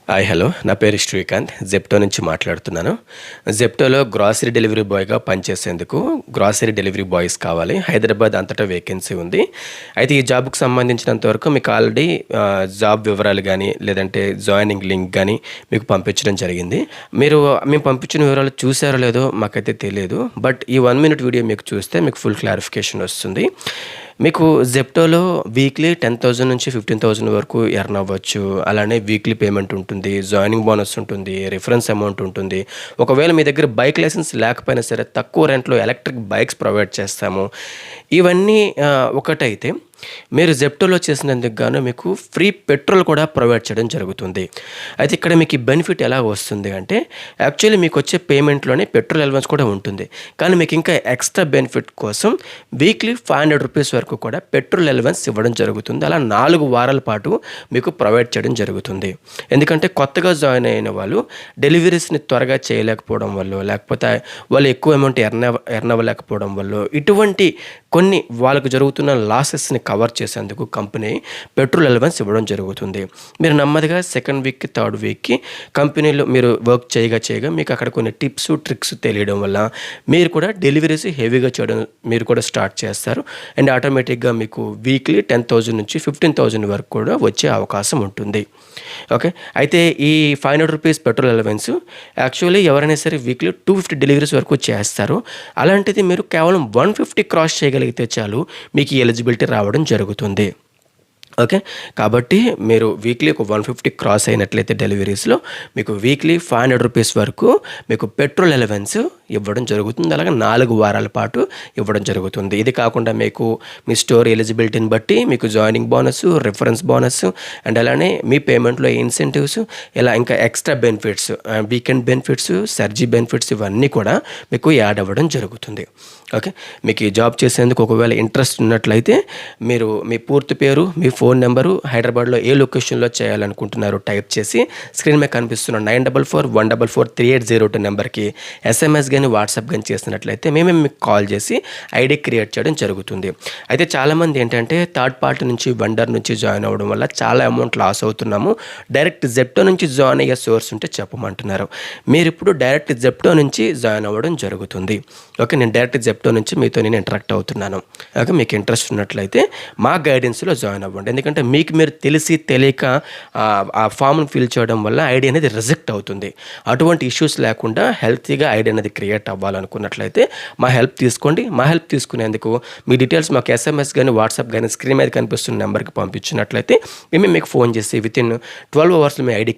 Hi hello నా పేరు Srikanth Zepto నుంచి మాట్లాడుతున్నాను. జెప్టోలో గ్రాసరీ డెలివరీ బాయ్గా పనిచేసేందుకు గ్రాసరీ డెలివరీ బాయ్స్ కావాలి. హైదరాబాద్ అంతటా వేకెన్సీ ఉంది. అయితే ఈ జాబ్‌కి సంబంధించినంత వరకు మీకు ఆల్రెడీ జాబ్ వివరాలు గానీ, లేదంటే జాయినింగ్ లింక్ గానీ మీకు పంపించడం జరిగింది. మేము పంపించిన వివరాలు చూసారో లేదో మాకైతే తెలీదు. బట్ ఈ 1 మినిట్ వీడియో మీకు చూస్తే మీకు ఫుల్ క్లారిఫికేషన్ వస్తుంది. మీకు జెప్టోలో వీక్లీ 10,000 నుంచి 15,000 వరకు ఎర్న్ అవ్వచ్చు. అలానే వీక్లీ పేమెంట్ ఉంటుంది. జాయినింగ్ బోనస్ ఉంటుంది. రిఫరెన్స్ అమౌంట్ ఉంటుంది. ఒకవేళ మీ దగ్గర బైక్ లైసెన్స్ లేకపోయినా సరే తక్కువ రెంట్‌లో ఎలక్ట్రిక్ బైక్స్ ప్రొవైడ్ చేస్తాము. ఇవన్నీ ఒకటైతే మీరు జెప్టోలో చేసినందుకు గాను మీకు ఫ్రీ పెట్రోల్ కూడా ప్రొవైడ్ చేయడం జరుగుతుంది. అయితే ఇక్కడ మీకు ఈ బెనిఫిట్ ఎలా వస్తుంది అంటే యాక్చువల్లీ మీకొచ్చే పేమెంట్‌లోనే పెట్రోల్ అలవెన్స్ కూడా ఉంటుంది. కానీ మీకు ఇంకా ఎక్స్‌ట్రా బెనిఫిట్ కోసం వీక్లీ ₹500 వరకు కూడా పెట్రోల్ అలవెన్స్ ఇవ్వడం జరుగుతుంది. అలా 4 వారాల పాటు మీకు ప్రొవైడ్ చేయడం జరుగుతుంది. ఎందుకంటే కొత్తగా జాయిన్ అయిన వాళ్ళు డెలివరీస్‌ని త్వరగా చేయలేకపోవడం వల్లో, లేకపోతే వాళ్ళు ఎక్కువ అమౌంట్ ఎర్న్ అవ్వలేకపోవడం వల్లో, ఇటువంటి కొన్ని వాళ్ళకు జరుగుతున్న లాసెస్‌ని కవర్ చేసేందుకు కంపెనీ పెట్రోల్ అలవెన్స్ ఇవ్వడం జరుగుతుంది. మీరు నెమ్మదిగా సెకండ్ వీక్‌కి, థర్డ్ వీక్‌కి కంపెనీలో మీరు వర్క్ చేయగా మీకు అక్కడ కొన్ని టిప్స్, ట్రిక్స్ తెలియడం వల్ల మీరు కూడా డెలివరీస్ హెవీగా చేయడం మీరు కూడా స్టార్ట్ చేస్తారు. అండ్ ఆటోమేటిక్‌గా మీకు వీక్లీ 10,000 నుంచి 15,000 వరకు కూడా వచ్చే అవకాశం ఉంటుంది. ఓకే. అయితే ఈ ₹500 పెట్రోల్ అలవెన్స్ యాక్చువల్లీ ఎవరైనా సరే వీక్లీ 250 డెలివరీస్ వరకు చేస్తారు. అలాంటిది మీరు కేవలం 150 క్రాస్ చేయగలిగితే చాలు మీకు ఈ ఎలిజిబిలిటీ రావడం జరుగుతుంది. ఓకే. కాబట్టి మీరు వీక్లీ ఒక 150 క్రాస్ అయినట్లయితే డెలివరీస్‌లో మీకు వీక్లీ ₹500 వరకు మీకు పెట్రోల్ అలవెన్స్ ఇవ్వడం జరుగుతుంది. అలాగే 4 వారాల పాటు ఇవ్వడం జరుగుతుంది. ఇది కాకుండా మీకు మీ స్టోర్ ఎలిజిబిలిటీని బట్టి మీకు joining bonus, reference bonus and అలానే మీ పేమెంట్‌లో ఇన్సెంటివ్స్ ఇలా ఇంకా extra benefits, weekend benefits, surge benefits ఇవన్నీ కూడా మీకు యాడ్ అవ్వడం జరుగుతుంది. ఓకే. మీకు ఈ జాబ్ చేసేందుకు ఒకవేళ ఇంట్రెస్ట్ ఉన్నట్లయితే మీరు మీ పూర్తి పేరు, మీ ఫోన్ నెంబరు, హైదరాబాద్‌లో ఏ లొకేషన్‌లో చేయాలనుకుంటున్నారో టైప్ చేసి స్క్రీన్ మీద కనిపిస్తున్న 9441443802 నెంబర్‌కి ఎస్ఎంఎస్ గానీ, వాట్సాప్ గానీ చేసినట్లయితే మేమే మీకు కాల్ చేసి ఐడీ క్రియేట్ చేయడం జరుగుతుంది. అయితే చాలామంది ఏంటంటే థర్డ్ పార్టీ నుంచి వెండర్ నుంచి జాయిన్ అవ్వడం వల్ల చాలా అమౌంట్ లాస్ అవుతున్నాము. డైరెక్ట్ జెప్టో నుంచి జాయిన్ అయ్యే సోర్స్ ఉంటే చెప్పమంటున్నారు. మీరిప్పుడు డైరెక్ట్ జెప్టో నుంచి జాయిన్ అవ్వడం జరుగుతుంది. ఓకే. నేను డైరెక్ట్ జెప్టో నుంచి మీతో నేను ఇంటరాక్ట్ అవుతున్నాను. ఓకే. మీకు ఇంట్రెస్ట్ ఉన్నట్లయితే మా గైడెన్స్‌లో జాయిన్ అవ్వండి. ఎందుకంటే మీకు మీరు తెలిసి తెలియక ఆ ఫామ్‌ని ఫిల్ చేయడం వల్ల ఐడీ అనేది రిజెక్ట్ అవుతుంది. అటువంటి ఇష్యూస్ లేకుండా హెల్తీగా ఐడీ అనేది క్రియేట్ అవ్వాలనుకున్నట్లయితే మా హెల్ప్ తీసుకోండి. మా హెల్ప్ తీసుకునేందుకు మీ డీటెయిల్స్ మాకు ఎస్ఎంఎస్ గానీ, వాట్సాప్ గానీ స్క్రీన్ మీద కనిపిస్తున్న నెంబర్‌కి పంపించినట్లయితే మేము మీకు ఫోన్ చేసి వితిన్ 12 అవర్స్‌లో మీ ఐడీ